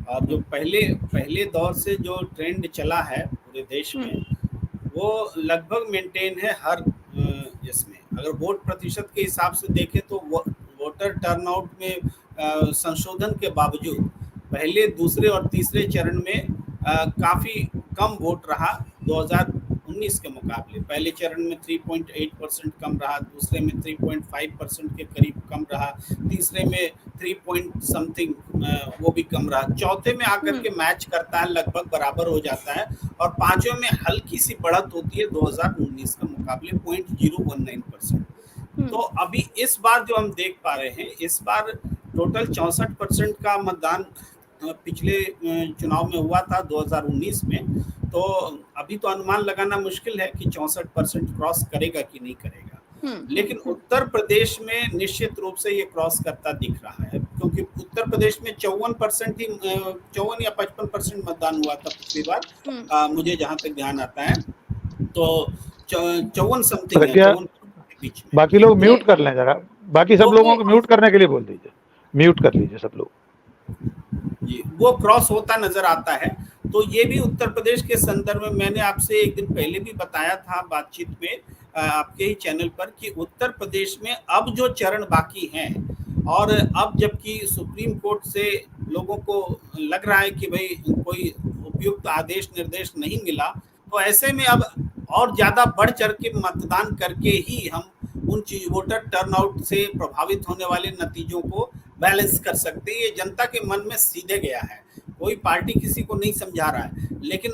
और जो पहले पहले दौर से जो ट्रेंड चला है पूरे देश में, वो लगभग मेंटेन है हर इसमें। अगर वोट प्रतिशत के हिसाब से देखें तो वोटर टर्नआउट में संशोधन के बावजूद पहले, दूसरे और तीसरे चरण में काफ़ी कम वोट रहा 2019 के मुकाबले। पहले चरण में 3.8% कम रहा, दूसरे में 3.5% के करीब कम रहा, तीसरे में 3 पॉइंट समथिंग वो भी कम रहा, चौथे में आकर के मैच करता है, लगभग बराबर हो जाता है, और पांचवें में हल्की सी बढ़त होती है 2019 के मुकाबले 0.019%। तो अभी इस बार जो हम देख पा रहे हैं, इस बार टोटल 64% का मतदान पिछले चुनाव में हुआ था 2019 में। तो अभी तो अनुमान लगाना मुश्किल है कि 64% क्रॉस करेगा कि नहीं करेगा, लेकिन उत्तर प्रदेश में निश्चित रूप से ये क्रॉस करता दिख रहा है, क्योंकि उत्तर प्रदेश में 54% ही 54 या 55% मतदान हुआ था पिछली बार, मुझे जहां तक ध्यान आता है, तो 54 समथिंग है, 54 के बीच में। बाकी लोग म्यूट कर लें जरा, बाकी सब लोगों को म्यूट करने के लिए बोल दीजिए, म्यूट कर लीजिए सब लोग जी। वो क्रॉस होता नजर आता है। तो ये भी उत्तर प्रदेश के संदर्भ में मैंने आपसे एक दिन पहले भी बताया था बातचीत में आपके ही चैनल पर, कि उत्तर प्रदेश में अब जो चरण बाकी हैं, और अब जबकि सुप्रीम कोर्ट से लोगों को लग रहा है कि भाई कोई उपयुक्त आदेश निर्देश नहीं मिला, तो ऐसे में अब और ज्यादा बढ़ चढ़ के मतदान करके ही हम उन वोटर टर्नआउट से प्रभावित होने वाले नतीजों को बैलेंस कर सकते हैं। ये जनता के मन में सीधे गया है, कोई पार्टी किसी को नहीं समझा रहा है, लेकिन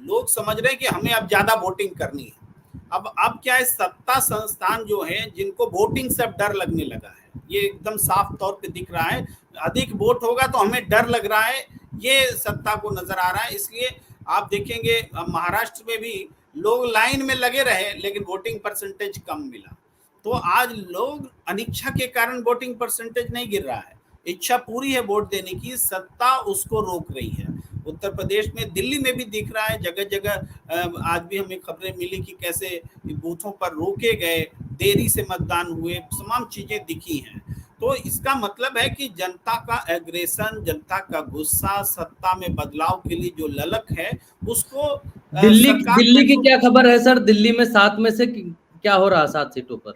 लोग समझ रहे हैं कि हमें अब ज्यादा वोटिंग करनी है। अब क्या है, सत्ता संस्थान जो है जिनको वोटिंग से अब डर लगने लगा है, ये एकदम साफ तौर पे दिख रहा है। अधिक वोट होगा तो हमें डर लग रहा है, ये सत्ता को नजर आ रहा है। इसलिए आप देखेंगे महाराष्ट्र में भी लोग लाइन में लगे रहे, लेकिन वोटिंग परसेंटेज कम मिला। तो आज लोग अनिच्छा के कारण वोटिंग परसेंटेज नहीं गिर रहा है, इच्छा पूरी है वोट देने की, सत्ता उसको रोक रही है। उत्तर प्रदेश में, दिल्ली में भी दिख रहा है, जगह जगह आज भी हमें खबरें मिली कि कैसे बूथों पर रोके गए, देरी से मतदान हुए, तमाम चीजें दिखी हैं। तो इसका मतलब है कि जनता का एग्रेशन, जनता का गुस्सा, सत्ता में बदलाव के लिए जो ललक है, उसको दिल्ली की क्या खबर है सर? दिल्ली में 7 में से क्या हो रहा है 7 सीटों पर?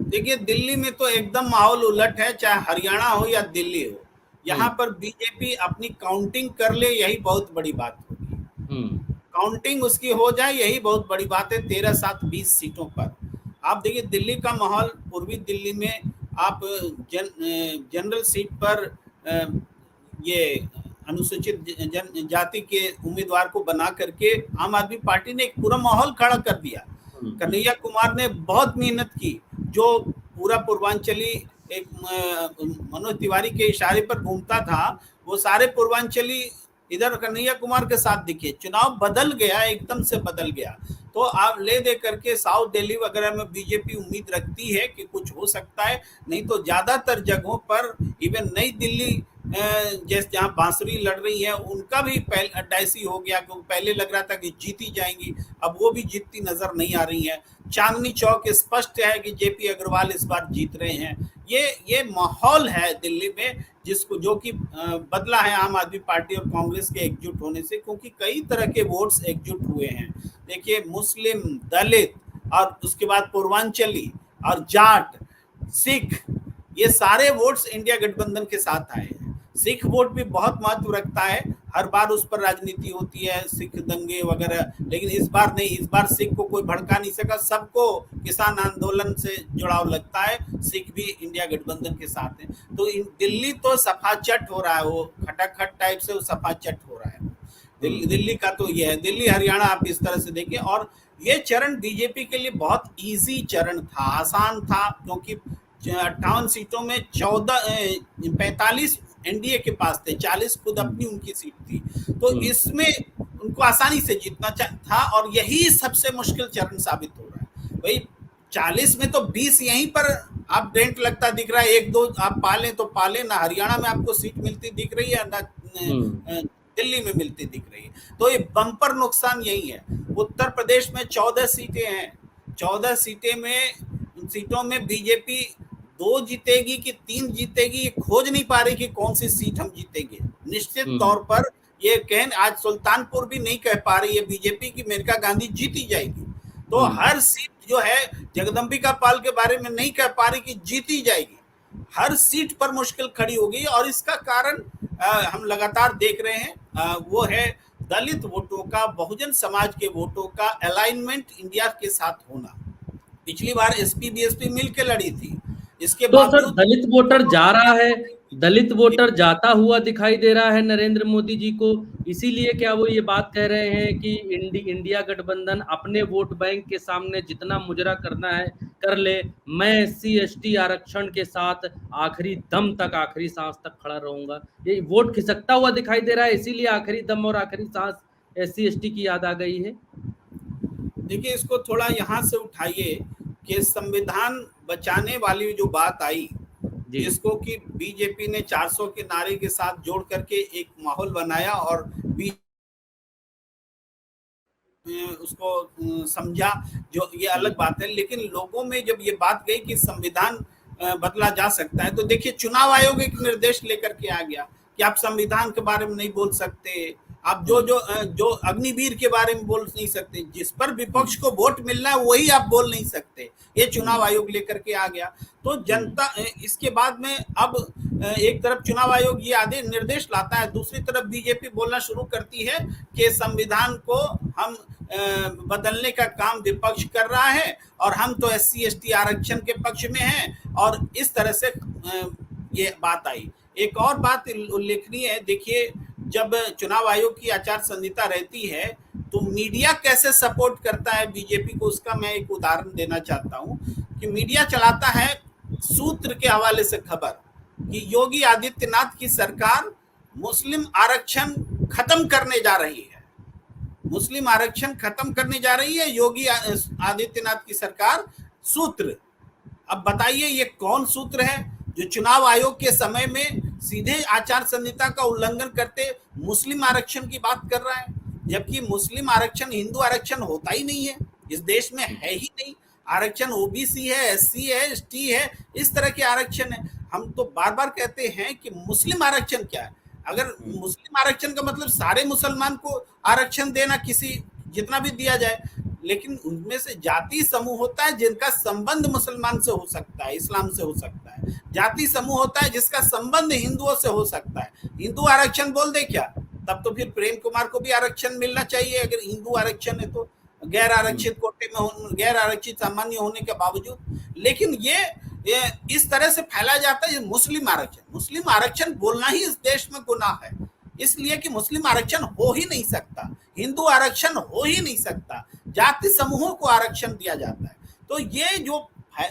देखिए, दिल्ली में तो एकदम माहौल उलट है, चाहे हरियाणा हो या दिल्ली हो। यहाँ पर बीजेपी अपनी काउंटिंग कर ले, यही बहुत बड़ी बात होगी। काउंटिंग उसकी हो जाए, यही बहुत बड़ी बात है। 13, 7, 20 सीटों पर आप देखिए दिल्ली का माहौल। पूर्वी दिल्ली में आप जनरल सीट पर ये अनुसूचित जनजाति के उम्मीदवार को बना करके आम आदमी पार्टी ने एक पूरा माहौल खड़ा कर दिया। कन्हैया कुमार ने बहुत मेहनत की, जो पूरा पूर्वांचली एक मनोज तिवारी के इशारे पर घूमता था, वो सारे पूर्वांचली इधर कन्हैया कुमार के साथ दिखे। चुनाव बदल गया, एकदम से बदल गया। तो आप ले दे करके साउथ दिल्ली वगैरह में बीजेपी उम्मीद रखती है कि कुछ हो सकता है, नहीं तो ज्यादातर जगहों पर, इवन नई दिल्ली जैसे जहाँ बांसुरी लड़ रही है, उनका भी ऐसी हो गया, क्योंकि पहले लग रहा था कि जीती जाएंगी, अब वो भी जीतती नजर नहीं आ रही है। चांदनी चौक स्पष्ट है कि जेपी अग्रवाल इस बार जीत रहे हैं। ये माहौल है दिल्ली में, जो कि बदला है आम आदमी पार्टी और कांग्रेस के एकजुट होने से, क्योंकि कई तरह के वोट्स एकजुट हुए हैं। देखिए, मुस्लिम, दलित, और उसके बाद पूर्वांचली और जाट, सिख, ये सारे वोट्स इंडिया गठबंधन के साथ आए हैं। सिख वोट भी बहुत महत्व रखता है, हर बार उस पर राजनीति होती है, सिख दंगे वगैरह, लेकिन इस बार नहीं। इस बार सिख को कोई भड़का नहीं सका, सबको किसान आंदोलन से जुड़ाव लगता है, सिख भी इंडिया गठबंधन के साथ है। तो दिल्ली तो सफाचट हो रहा है, वो खटाखट टाइप से वो सफाचट हो रहा है। दिल्ली का तो ये है। दिल्ली, हरियाणा आप इस तरह से देखिए। और ये चरण बीजेपी के लिए बहुत ईजी चरण था, आसान था, क्योंकि 58 सीटों में 45 एनडीए के पास थे, 40 खुद अपनी उनकी सीट थी। तो इसमें उनको आसानी से जीतना था, और यही सबसे मुश्किल चरण साबित हो रहा है। भाई 40 में तो 20 यहीं पर आप डेंट लगता दिख रहा है, 1-2 आप पालें तो पालें, ना हरियाणा में आपको सीट मिलती दिख रही है, ना दिल्ली में मिलती दिख रही है। तो ये बम्पर नुकसान यही है। उत्तर प्रदेश में 14 सीटें हैं, 14 सीटों में बीजेपी 2 जीतेगी कि 3 जीतेगी ये खोज नहीं पा रही कि कौन सी सीट हम जीतेंगे। निश्चित तौर पर ये आज सुल्तानपुर भी नहीं कह पा रही है बीजेपी की मेनका गांधी जीती जाएगी। तो हर सीट जो है जगदम्बिका पाल के बारे में नहीं कह पा रही कि जीती जाएगी, हर सीट पर मुश्किल खड़ी होगी। और इसका कारण हम लगातार देख रहे हैं, वो है दलित वोटों का, बहुजन समाज के वोटों का अलाइनमेंट इंडिया के साथ होना। पिछली बार एसपी बीएसपी मिलकर लड़ी थी, इसके तो सर दलित वोटर जा रहा है, दलित वोटर जाता हुआ दिखाई दे रहा है नरेंद्र मोदी जी को, इसीलिए क्या वो ये बात कह रहे हैं कि इंडिया गठबंधन अपने वोट बैंक के सामने जितना मुजरा करना है कर ले, मैं SC/ST आरक्षण के साथ आखिरी दम तक, आखिरी सांस तक खड़ा रहूंगा, ये वोट खिसकता हुआ दिखाई दे रहा है, इसीलिए आखिरी दम और आखिरी सांस SC/ST की याद आ गई है? देखिए, इसको थोड़ा यहाँ से उठाइए कि संविधान बचाने वाली जो बात आई, जिसको कि बीजेपी ने 400 के नारे के साथ जोड़ करके एक माहौल बनाया और उसको समझा, जो ये अलग बात है। लेकिन लोगों में जब ये बात गई कि संविधान बदला जा सकता है, तो देखिए चुनाव आयोग एक निर्देश लेकर के आ गया कि आप संविधान के बारे में नहीं बोल सकते, आप जो अग्निवीर के बारे में बोल नहीं सकते, जिस पर विपक्ष को वोट मिलना है वही आप बोल नहीं सकते, ये चुनाव आयोग लेकर के आ गया। तो जनता इसके बाद में अब एक तरफ चुनाव आयोग ये आदेश निर्देश लाता है, दूसरी तरफ बीजेपी बोलना शुरू करती है कि संविधान को हम बदलने का काम विपक्ष कर रहा है और हम तो SC/ST आरक्षण के पक्ष में हैं, और इस तरह से ये बात आई। एक और बात उल्लेखनीय है, देखिए जब चुनाव आयोग की आचार संहिता रहती है तो मीडिया कैसे सपोर्ट करता है बीजेपी को, उसका मैं एक उदाहरण देना चाहता हूं कि मीडिया चलाता है सूत्र के हवाले से खबर कि योगी आदित्यनाथ की सरकार मुस्लिम आरक्षण खत्म करने जा रही है, मुस्लिम आरक्षण खत्म करने जा रही है योगी आदित्यनाथ की सरकार। सूत्र, अब बताइए ये कौन सूत्र है जो चुनाव आयोग के समय में सीधे आचार संहिता का उल्लंघन करते मुस्लिम आरक्षण की बात कर रहा है, जबकि मुस्लिम आरक्षण हिंदू आरक्षण होता ही नहीं है, इस देश में है ही नहीं। आरक्षण OBC है, SC है, ST है, इस तरह के आरक्षण है। हम तो बार बार कहते हैं कि मुस्लिम आरक्षण क्या है। अगर मुस्लिम आरक्षण का मतलब सारे मुसलमान को आरक्षण देना, किसी जितना भी दिया जाए, लेकिन उनमें से जाति समूह होता है जिनका संबंध मुसलमान से हो सकता है, इस्लाम से हो सकता है। जाति समूह होता है जिसका संबंध हिंदुओं से हो सकता है। हिंदू आरक्षण बोल दे क्या, तब तो फिर प्रेम कुमार को भी आरक्षण मिलना चाहिए अगर हिंदू आरक्षण है तो, गैर आरक्षित कोटे में, गैर आरक्षित सामान्य होने के बावजूद। लेकिन ये इस तरह से फैला जाता है मुस्लिम आरक्षण। मुस्लिम आरक्षण बोलना ही इस देश में गुनाह है, इसलिए कि मुस्लिम आरक्षण हो ही नहीं सकता, हिंदू आरक्षण हो ही नहीं सकता, जाति समूहों को आरक्षण दिया जाता है। तो ये जो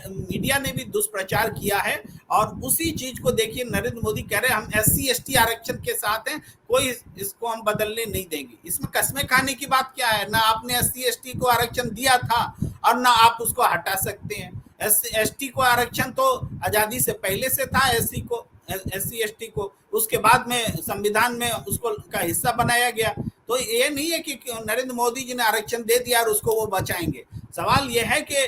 मीडिया ने भी दुष्प्रचार किया है, और उसी चीज को देखिए नरेंद्र मोदी कह रहे हैं हम SC/ST आरक्षण के साथ हैं, कोई इसको हम बदलने नहीं देंगे। इसमें कसमें खाने की बात क्या है, ना आपने SC/ST को आरक्षण दिया था और ना आप उसको हटा सकते हैं। SC/ST को आरक्षण तो आजादी से पहले से था, SC/ST को उसके बाद में संविधान में उसको का हिस्सा बनाया गया। तो ये नहीं है कि नरेंद्र मोदी जी ने आरक्षण दे दिया और उसको वो बचाएंगे। सवाल यह है कि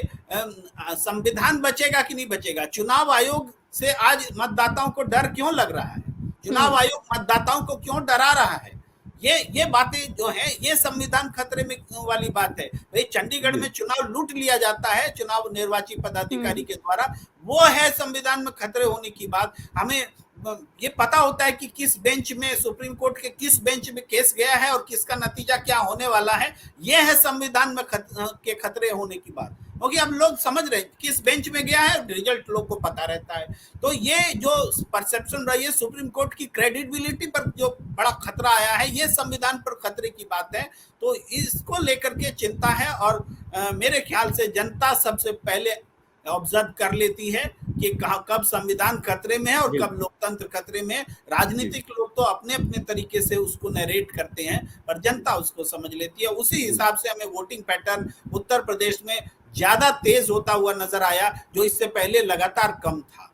संविधान बचेगा कि नहीं बचेगा। चुनाव आयोग से आज मतदाताओं को डर क्यों लग रहा है, चुनाव आयोग मतदाताओं को क्यों डरा रहा है, ये बातें जो है ये संविधान खतरे में वाली बात है। भाई चंडीगढ़ में चुनाव लूट लिया जाता है चुनाव निर्वाची पदाधिकारी के द्वारा, वो है संविधान में खतरे होने की बात। हमें ये पता होता है कि किस बेंच में, सुप्रीम कोर्ट के किस बेंच में केस गया है और किसका नतीजा क्या होने वाला है, ये है संविधान में के खतरे होने की बात। क्योंकि अब लोग समझ रहे हैं किस बेंच में गया है, रिजल्ट लोग को पता रहता है। तो ये जो परसेप्शन रही है सुप्रीम कोर्ट की क्रेडिबिलिटी पर जो बड़ा खतरा आया है, ये संविधान पर खतरे की बात है। तो इसको लेकर के चिंता है, और मेरे ख्याल से जनता सबसे पहले ऑब्जर्व कर लेती है कि कब संविधान खतरे में है और कब लोकतंत्र खतरे में है। राजनीतिक लोग तो अपने अपने तरीके से उसको नरेट करते हैं, पर जनता उसको समझ लेती है। उसी हिसाब से हमें वोटिंग पैटर्न उत्तर प्रदेश में ज्यादा तेज होता हुआ नजर आया, जो इससे पहले लगातार कम था।